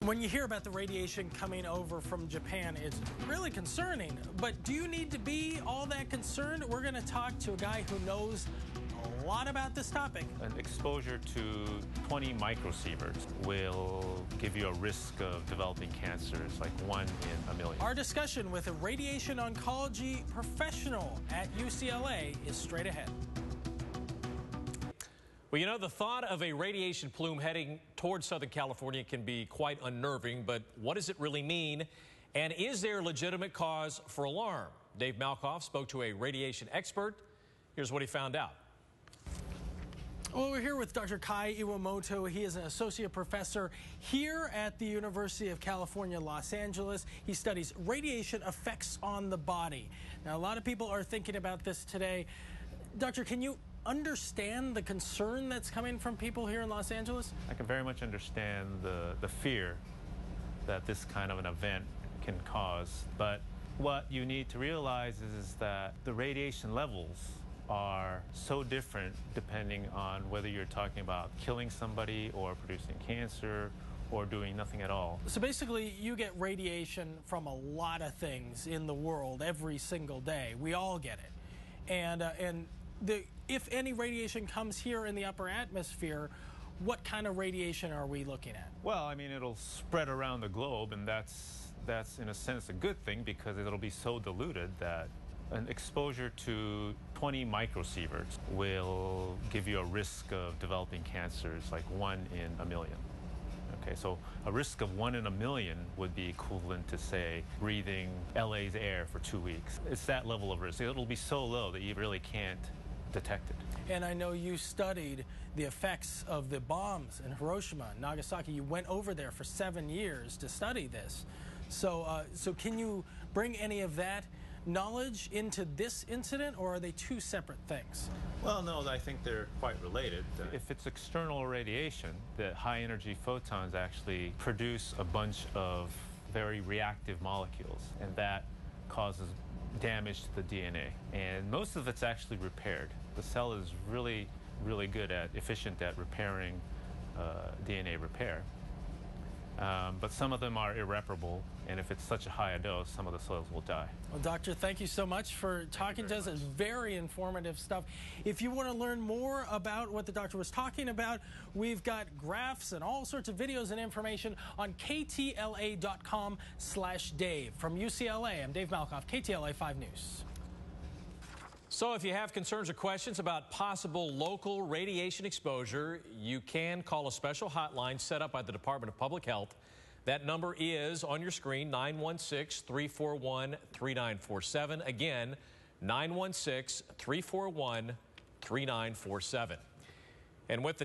When you hear about the radiation coming over from Japan, it's really concerning. But do you need to be all that concerned? We're going to talk to a guy who knows a lot about this topic. An exposure to 20 microsieverts will give you a risk of developing cancer. It's like 1 in a million. Our discussion with a radiation oncology professional at UCLA is straight ahead. Well, you know, the thought of a radiation plume heading towards Southern California can be quite unnerving, but what does it really mean? And is there legitimate cause for alarm? Dave Malkoff spoke to a radiation expert. Here's what he found out. Well, we're here with Dr. Kai Iwamoto. He is an associate professor here at the University of California, Los Angeles. He studies radiation effects on the body. Now, a lot of people are thinking about this today. Doctor, can you understand the concern that's coming from people here in Los Angeles? I can very much understand the fear that this kind of an event can cause. But what you need to realize is that the radiation levels are so different depending on whether you're talking about killing somebody or producing cancer or doing nothing at all. So basically, you get radiation from a lot of things in the world every single day. We all get it. And if any radiation comes here in the upper atmosphere, what kind of radiation are we looking at? Well, I mean, it'll spread around the globe, and that's in a sense a good thing because it'll be so diluted that an exposure to 20 microsieverts will give you a risk of developing cancer. It's like 1 in a million. Okay, so a risk of 1 in a million would be equivalent to, say, breathing LA's air for 2 weeks. It's that level of risk. It'll be so low that you really can't detect it. And I know you studied the effects of the bombs in Hiroshima and Nagasaki. You went over there for 7 years to study this. So can you bring any of that knowledge into this incident, or are they two separate things? Well, no, I think they're quite related. If it's external radiation, the high-energy photons actually produce a bunch of very reactive molecules, and that causes damage to the DNA. And most of it's actually repaired. The cell is really, really good efficient at repairing DNA repair. But some of them are irreparable, and if it's such a high dose, some of the cells will die. Well, Doctor, thank you so much for talking to us. It's very informative stuff. If you want to learn more about what the doctor was talking about, we've got graphs and all sorts of videos and information on ktla.com/Dave. From UCLA, I'm Dave Malkoff, KTLA 5 News. So if you have concerns or questions about possible local radiation exposure, you can call a special hotline set up by the Department of Public Health. That number is on your screen, 916-341-3947. Again, 916-341-3947. And with the